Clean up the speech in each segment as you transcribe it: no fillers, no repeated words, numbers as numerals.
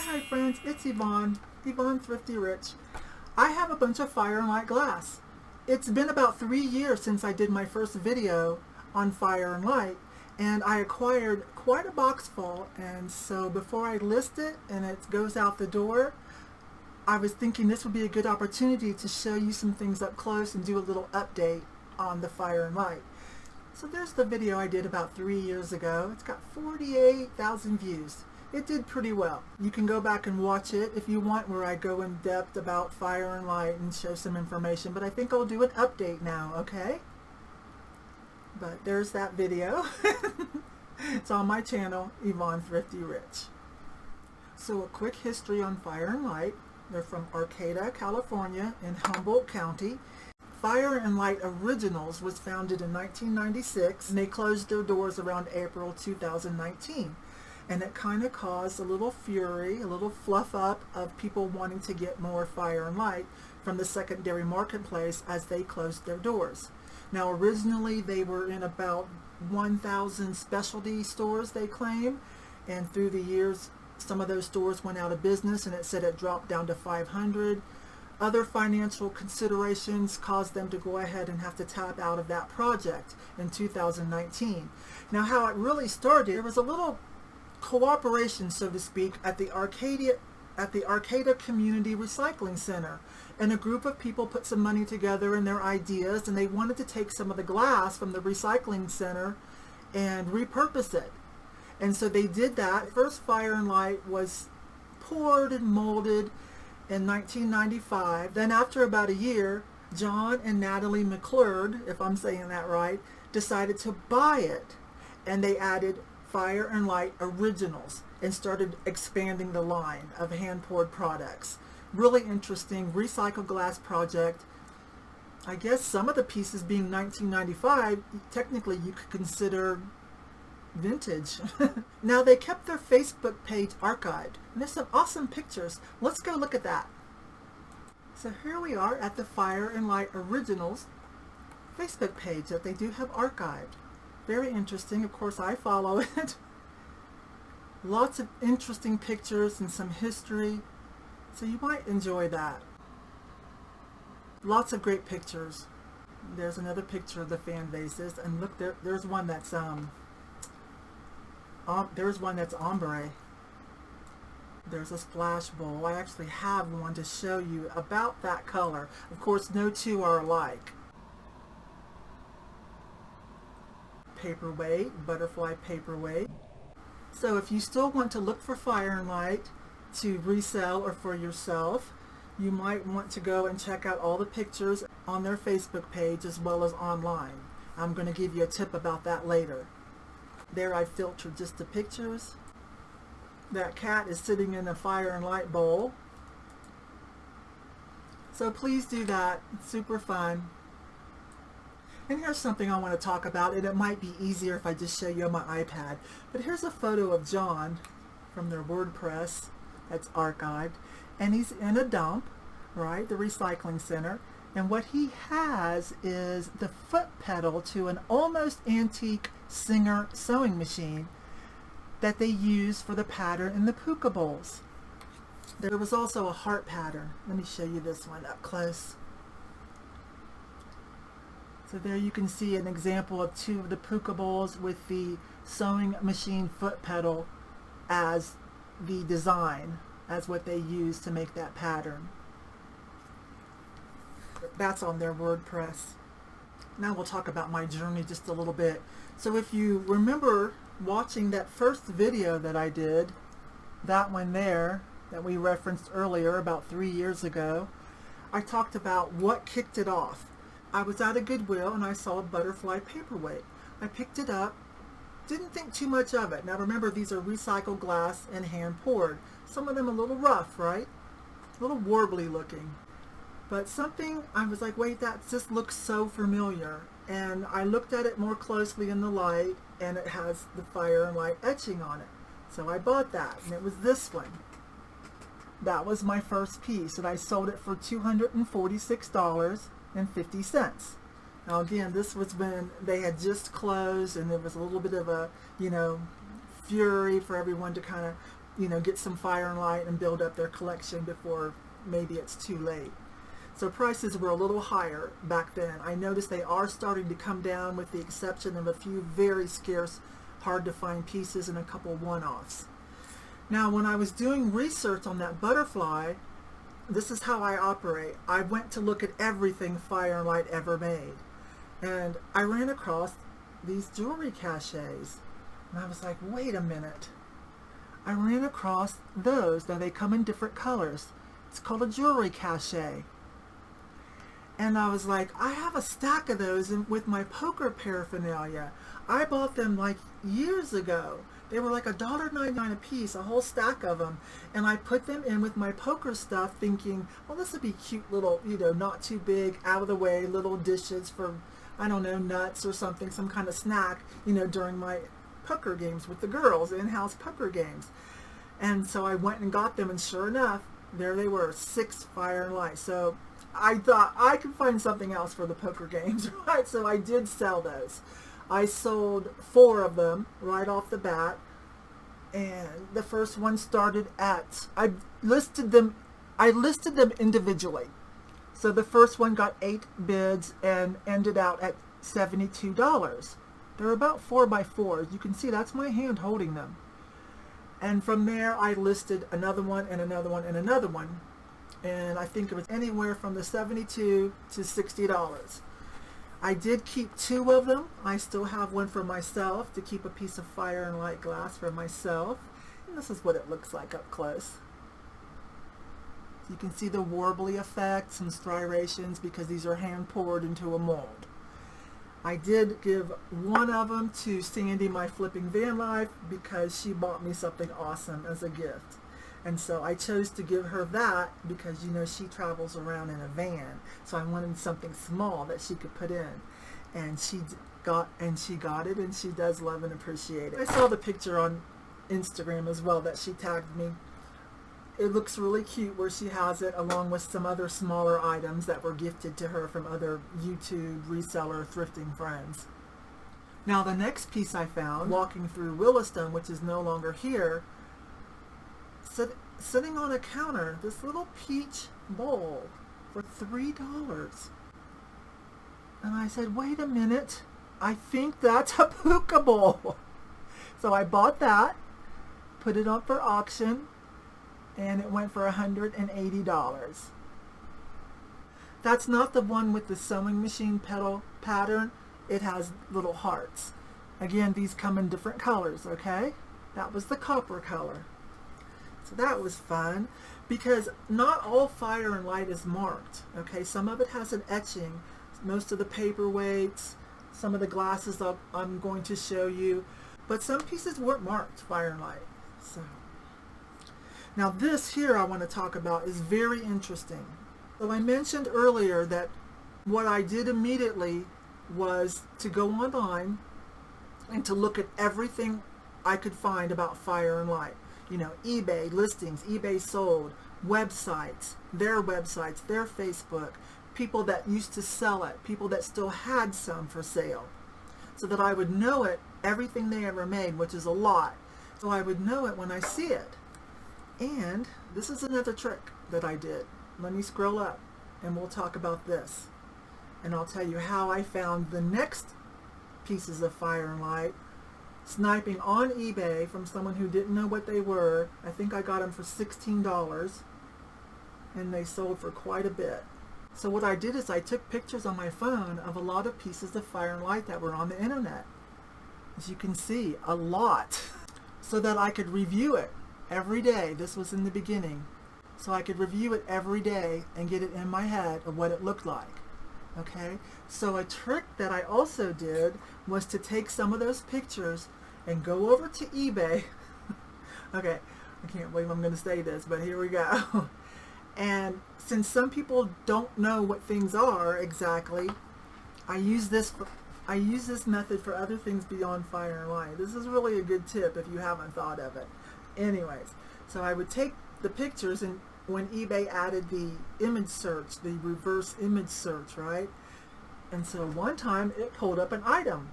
Hi friends, it's Yvon Thrifty Rich. I have a bunch of fire and light glass. It's been about 3 years since I did my first video on fire and light, and I acquired quite a box full, and so before I list it and it goes out the door, I was thinking this would be a good opportunity to show you some things up close and do a little update on the fire and light. So there's the video I did about 3 years ago. It's got 48,000 views. It did pretty well. You can go back and watch it if you want, where I go in depth about fire and light and show some information, but I think I'll do an update now, okay? But there's that video. It's on my channel, Yvon Thrifty Rich. So a quick history on fire and light. They're from Arcata, California in Humboldt County. Fire and Light Originals was founded in 1996, and they closed their doors around April 2019. And it kind of caused a little fury, a little fluff up of people wanting to get more fire and light from the secondary marketplace as they closed their doors. Now originally they were in about 1,000 specialty stores, they claim, and through the years some of those stores went out of business, and it said it dropped down to 500. Other financial considerations caused them to go ahead and have to tap out of that project in 2019. Now how it really started, there was a little cooperation, so to speak, at the Arcata Community Recycling Center, and a group of people put some money together and their ideas, and they wanted to take some of the glass from the recycling center and repurpose it. And so they did that. First fire and light was poured and molded in 1995. Then after about a year, John and Natalie McClurd, if I'm saying that right, decided to buy it, and they added Fire and Light Originals and started expanding the line of hand-poured products. Really interesting recycled glass project. I guess some of the pieces being 1995, technically you could consider vintage. Now they kept their Facebook page archived, and there's some awesome pictures. Let's go look at that. So here we are at the Fire and Light Originals Facebook page that they do have archived. Very interesting. Of course, I follow it. Lots of interesting pictures and some history. So you might enjoy that. Lots of great pictures. There's another picture of the fan vases, and look, there's one that's ombre. There's a splash bowl. I actually have one to show you about that color. Of course, no two are alike. Paperweight, butterfly paperweight. So if you still want to look for fire and light to resell or for yourself, you might want to go and check out all the pictures on their Facebook page as well as online. I'm going to give you a tip about that later. There I filtered just the pictures. That cat is sitting in a fire and light bowl. So please do that. It's super fun. And here's something I want to talk about, and it might be easier if I just show you on my iPad. But here's a photo of John from their WordPress that's archived, and he's in a dump, right, the recycling center, and what he has is the foot pedal to an almost antique Singer sewing machine that they use for the pattern in the puka bowls. There was also a heart pattern. Let me show you this one up close. So there you can see an example of two of the puka bowls with the sewing machine foot pedal as the design, as what they use to make that pattern. That's on their WordPress. Now we'll talk about my journey just a little bit. So if you remember watching that first video that I did, that one there that we referenced earlier about 3 years ago, I talked about what kicked it off. I was at a Goodwill and I saw a butterfly paperweight. I picked it up, didn't think too much of it. Now remember, these are recycled glass and hand poured. Some of them a little rough, right? A little warbly looking. But something, I was like, wait, that just looks so familiar. And I looked at it more closely in the light, and it has the fire and light etching on it. So I bought that, and it was this one. That was my first piece, and I sold it for $246.50. Now again, this was when they had just closed, and there was a little bit of a, fury for everyone to kind of you know, get some fire and light and build up their collection before maybe it's too late. So prices were a little higher back then. I noticed they are starting to come down with the exception of a few very scarce, hard to find pieces and a couple one-offs. Now when I was doing research on that butterfly, this is how I operate. I went to look at everything Fire and Light ever made. And I ran across these jewelry caches. And I was like, wait a minute. I ran across those. Now they come in different colors. It's called a jewelry cache. And I was like, I have a stack of those with my poker paraphernalia. I bought them like years ago. They were like $1.99 a piece, a whole stack of them. And I put them in with my poker stuff thinking, well, this would be cute little, you know, not too big, out of the way, little dishes for, I don't know, nuts or something, some kind of snack, you know, during my poker games with the girls, in-house poker games. And so I went and got them, and sure enough, there they were, 6 Fire and Light. So I thought I could find something else for the poker games, right? So I did sell those. I sold 4 of them right off the bat, and the first one started at, I listed them individually. So the first one got 8 bids and ended out at $72. They're about 4x4s. You can see that's my hand holding them. And from there I listed another one and another one and another one. And I think it was anywhere from the $72 to $60. I did keep 2 of them. I still have one for myself to keep a piece of Fire and Light glass for myself. And this is what it looks like up close. You can see the warbly effect, some striations because these are hand poured into a mold. I did give one of them to Sandy, my flipping van life, because she bought me something awesome as a gift. And so I chose to give her that because, you know, she travels around in a van. So I wanted something small that she could put in. And she got it, and she does love and appreciate it. I saw the picture on Instagram as well that she tagged me. It looks really cute where she has it along with some other smaller items that were gifted to her from other YouTube reseller thrifting friends. Now the next piece I found walking through Williston, which is no longer here, sitting on a counter, this little peach bowl for $3. And I said, wait a minute, I think that's a puka bowl. So I bought that, put it up for auction, and it went for $180. That's not the one with the sewing machine pedal pattern. It has little hearts. Again, these come in different colors, okay? That was the copper color. So that was fun because not all Fire and Light is marked, okay? Some of it has an etching. Most of the paperweights, some of the glasses I'm going to show you, but some pieces weren't marked Fire and Light. So now this here I want to talk about is very interesting. So I mentioned earlier that what I did immediately was to go online and to look at everything I could find about Fire and Light. You know, eBay listings, eBay sold, websites, their Facebook, people that used to sell it, people that still had some for sale, so that I would know it, everything they ever made, which is a lot. So I would know it when I see it. And this is another trick that I did. Let me scroll up and we'll talk about this. And I'll tell you how I found the next pieces of Fire and Light, sniping on eBay from someone who didn't know what they were. I think I got them for $16 and they sold for quite a bit. So what I did is I took pictures on my phone of a lot of pieces of Fire and Light that were on the internet. As you can see, a lot. So that I could review it every day. This was in the beginning. So I could review it every day and get it in my head of what it looked like. Okay, so a trick that I also did was to take some of those pictures and go over to eBay. Okay, I can't believe I'm going to say this, but here we go. And since some people don't know what things are exactly, I use this method for other things beyond Fire and Light. This is really a good tip if you haven't thought of it. Anyways, so I would take the pictures, and when eBay added the image search, the reverse image search, right? And so one time it pulled up an item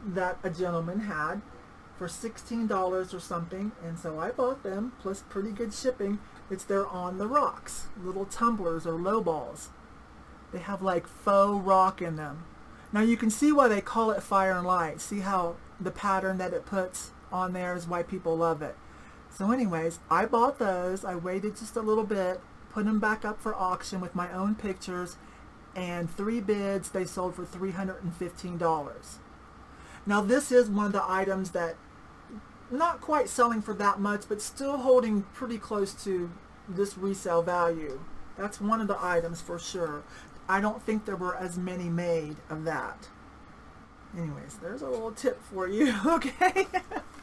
that a gentleman had, for $16 or something, and so I bought them, plus pretty good shipping. It's their On the Rocks, little tumblers or low balls. They have like faux rock in them. Now you can see why they call it Fire and Light. See how the pattern that it puts on there is why people love it. So anyways, I bought those. I waited just a little bit, put them back up for auction with my own pictures, and 3 bids, they sold for $315. Now this is one of the items that not quite selling for that much, but still holding pretty close to this resale value. That's one of the items for sure. I don't think there were as many made of that. Anyways, there's a little tip for you, okay?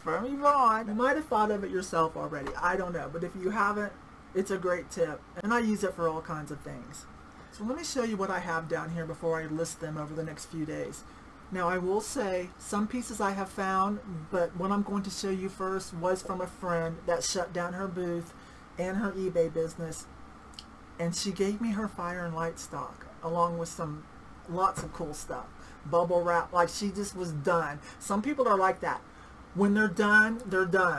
From Yvon. You might have thought of it yourself already. I don't know. But if you haven't, it's a great tip. And I use it for all kinds of things. So let me show you what I have down here before I list them over the next few days. Now I will say some pieces I have found, but what I'm going to show you first was from a friend that shut down her booth and her eBay business. And she gave me her Fire and Light stock along with lots of cool stuff. Bubble wrap, like she just was done. Some people are like that. When they're done,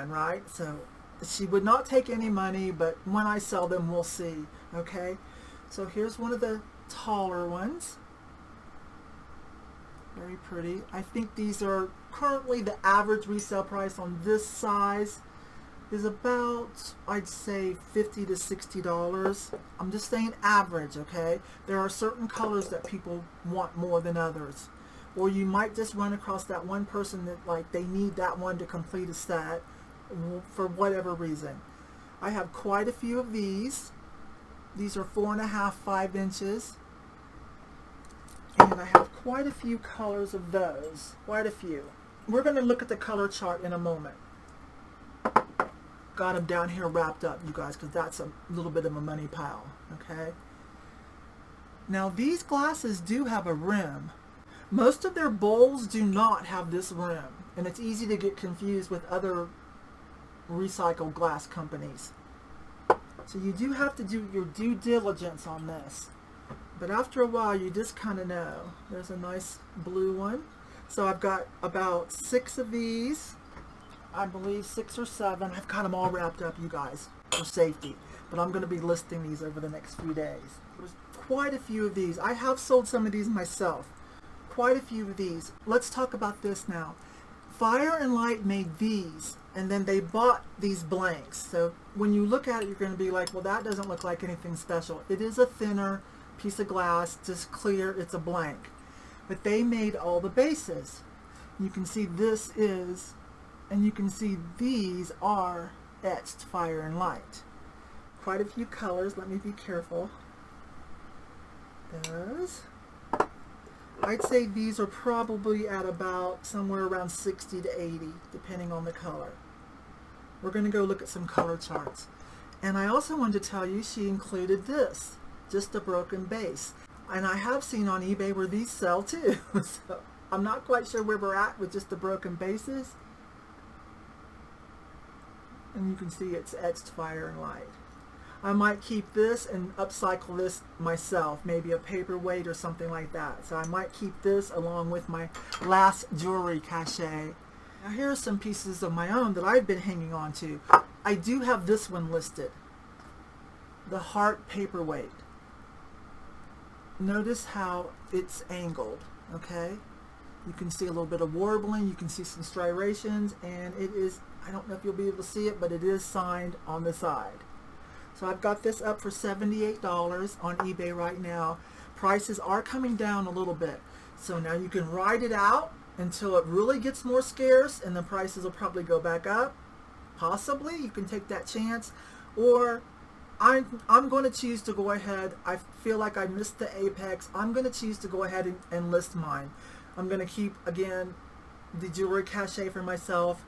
right? So she would not take any money, but when I sell them, we'll see. Okay? So here's one of the taller ones. Very pretty. I think these are currently the average resale price on this size is about, I'd say, $50 to $60. I'm just saying average, okay? There are certain colors that people want more than others. Or you might just run across that one person that like they need that one to complete a set for whatever reason. I have quite a few of these. These are 4.5, 5 inches. And I have quite a few colors of those. Quite a few. We're going to look at the color chart in a moment. Got them down here wrapped up, you guys, because that's a little bit of a money pile. Okay. Now these glasses do have a rim. Most of their bowls do not have this rim, and it's easy to get confused with other recycled glass companies. So you do have to do your due diligence on this. But after a while, you just kind of know. There's a nice blue one. So I've got about 6 of these. I believe 6 or 7. I've got them all wrapped up, you guys, for safety. But I'm going to be listing these over the next few days. There's quite a few of these. I have sold some of these myself. Quite a few of these. Let's talk about this now. Fire and Light made these, and then they bought these blanks. So when you look at it, you're going to be like, well, that doesn't look like anything special. It is a thinner piece of glass, just clear, it's a blank. But they made all the bases. You can see this is, and you can see these are etched Fire and Light. Quite a few colors. Let me be careful. Those. I'd say these are probably at about somewhere around 60 to 80, depending on the color. We're going to go look at some color charts. And I also wanted to tell you she included this, just a broken base. And I have seen on eBay where these sell too. So I'm not quite sure where we're at with just the broken bases. And you can see it's etched Fire and Light. I might keep this and upcycle this myself, maybe a paperweight or something like that. So I might keep this along with my last jewelry cachet. Now here are some pieces of my own that I've been hanging on to. I do have this one listed. The heart paperweight. Notice how it's angled, okay? You can see a little bit of warbling, you can see some striations, and it is, I don't know if you'll be able to see it, but it is signed on the side. So I've got this up for $78 on eBay right now. Prices are coming down a little bit. So now you can ride it out until it really gets more scarce, and the prices will probably go back up. Possibly, you can take that chance. Or I'm going to choose to go ahead. I feel like I missed the apex. I'm going to choose to go ahead and list mine. I'm going to keep, again, the jewelry cachet for myself,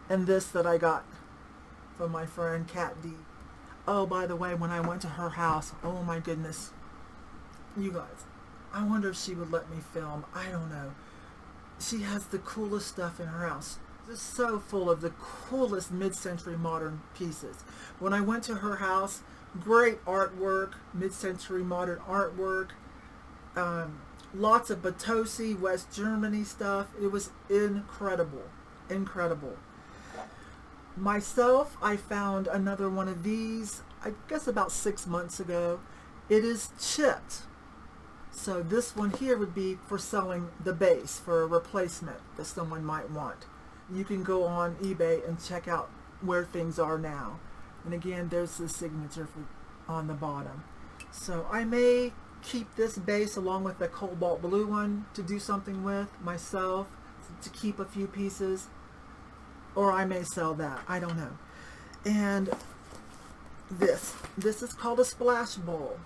and this that I got from my friend Kat D. Oh, by the way, when I went to her house, oh my goodness, you guys, I wonder if she would let me film. I don't know. She has the coolest stuff in her house. It's so full of the coolest mid-century modern pieces. When I went to her house, great artwork, mid-century modern artwork, lots of Batosi, West Germany stuff. It was incredible. incredible. Myself, I found another one of these, I guess about 6 months ago. It is chipped. So this one here would be for selling the base for a replacement that someone might want. You can go on eBay and check out where things are now. And again, there's the signature on the bottom. So I may keep this base along with the cobalt blue one to do something with myself, to keep a few pieces, or I may sell that. I don't know. And this is called a splash bowl.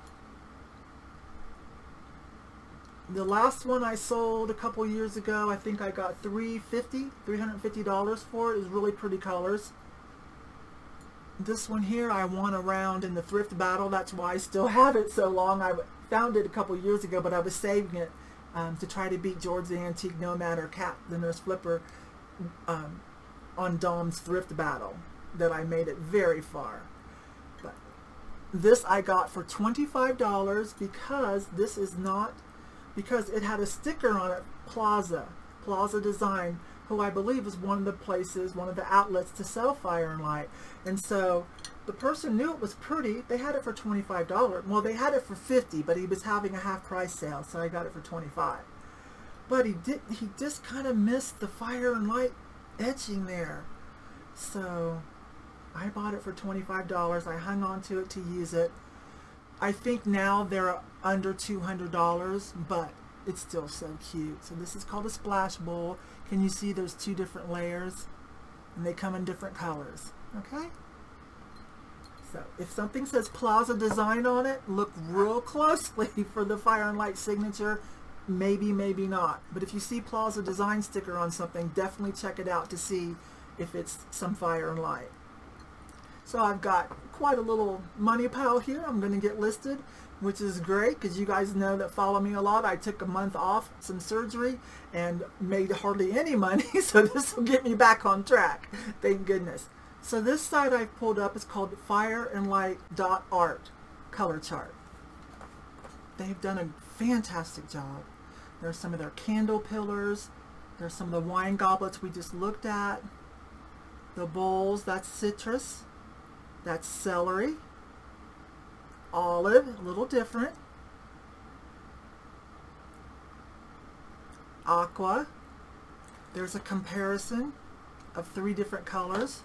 The last one I sold a couple years ago, I think I got $350 for it. It was really pretty colors. This one here I won a round in the thrift battle. That's why I still have it so long. I found it a couple years ago, but I was saving it to try to beat George the Antique Nomad or Cat the Nurse Flipper on Dom's thrift battle that I made it very far. But this I got for $25 because it had a sticker on it, Plaza Design, who I believe is one of the outlets to sell Fire and Light. And so the person knew it was pretty. They had it for $25. Well, they had it for $50, but he was having a half price sale, so I got it for $25. But he just kind of missed the Fire and Light etching there. So I bought it for $25. I hung on to it to use it. I think now they're under $200, but it's still so cute. So this is called a splash bowl. Can you see there's 2 different layers? And they come in different colors. Okay? So if something says Plaza Design on it, look real closely for the Fire and Light signature. Maybe, maybe not. But if you see Plaza Design sticker on something, definitely check it out to see if it's some Fire and Light. So I've got quite a little money pile here. I'm going to get listed, which is great because you guys know that follow me a lot. I took a month off, some surgery, and made hardly any money. So this will get me back on track. Thank goodness. So this site I've pulled up is called fireandlight.art color chart. They've done a fantastic job. There's some of their candle pillars. There's some of the wine goblets we just looked at. The bowls, that's citrus. That's celery. Olive, a little different. Aqua. There's a comparison of 3 different colors.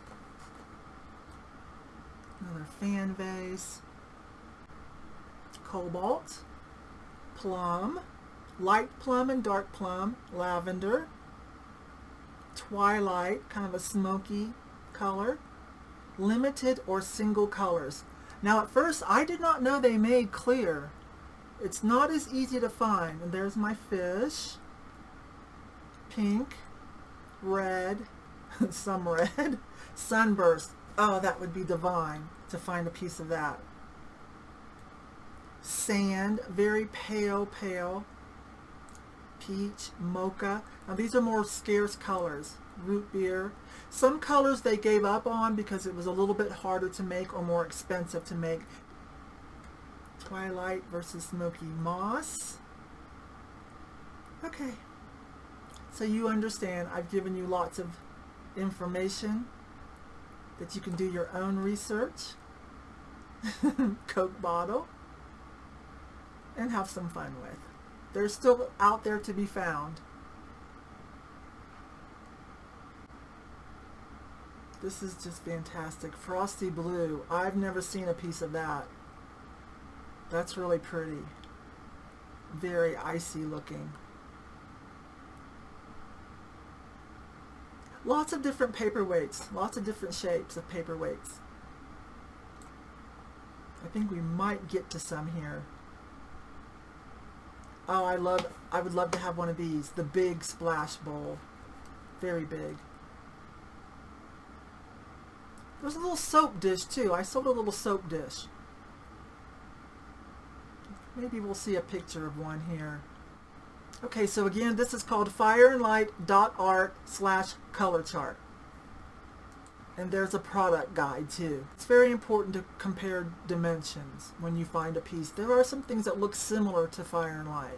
Another fan vase. Cobalt. Plum. Light plum and dark plum. Lavender. Twilight, kind of a smoky color. Limited or single colors. Now at first I did not know they made clear. It's not as easy to find. And there's my fish. Pink. Red. Some red. Sunburst. Oh, that would be divine to find a piece of that. Sand. Very pale. Peach. Mocha. Now these are more scarce colors. Root beer. Some colors they gave up on because it was a little bit harder to make or more expensive to make. Twilight versus Smoky Moss. Okay. So you understand I've given you lots of information that you can do your own research. Coke bottle. And have some fun with. They're still out there to be found. This is just fantastic. Frosty blue. I've never seen a piece of that. That's really pretty. Very icy looking. Lots of different paperweights. Lots of different shapes of paperweights. I think we might get to some here. Oh, I would love to have one of these. The big splash bowl. Very big. There's a little soap dish too. I sold a little soap dish. Maybe we'll see a picture of one here. Okay, so again, this is called fireandlight.art/color chart. And there's a product guide too. It's very important to compare dimensions when you find a piece. There are some things that look similar to Fire and Light.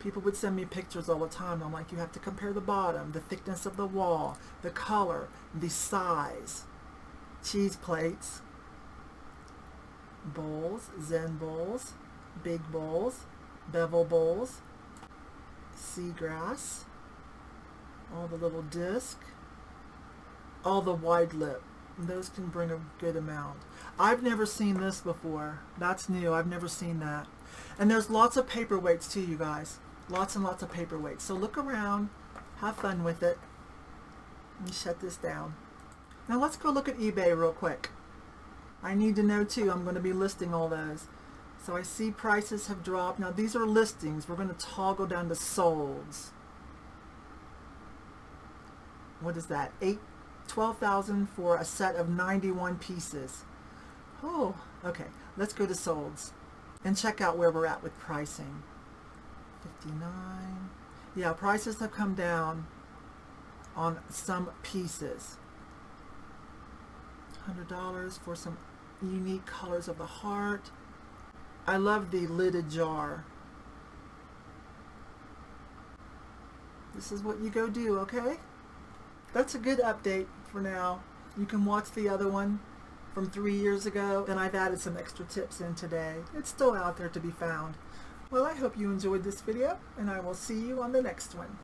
People would send me pictures all the time. I'm like, you have to compare the bottom, the thickness of the wall, the color, the size. Cheese plates, bowls, Zen bowls, big bowls, bevel bowls, seagrass, all the little disc, all the wide lip. Those can bring a good amount. I've never seen this before. That's new. I've never seen that. And there's lots of paperweights too, you guys. Lots and lots of paperweights. So look around, have fun with it. Let me shut this down. Now let's go look at eBay real quick. I need to know too. I'm going to be listing all those. So I see prices have dropped. Now these are listings. We're going to toggle down to solds. What is that? $12,000 for a set of 91 pieces. Oh, okay. Let's go to solds and check out where we're at with pricing. 59. Yeah, prices have come down on some pieces. $100 for some unique colors of the heart. I love the lidded jar. This is what you go do, okay? That's a good update for now. You can watch the other one from 3 years ago, and I've added some extra tips in today. It's still out there to be found. Well, I hope you enjoyed this video, and I will see you on the next one.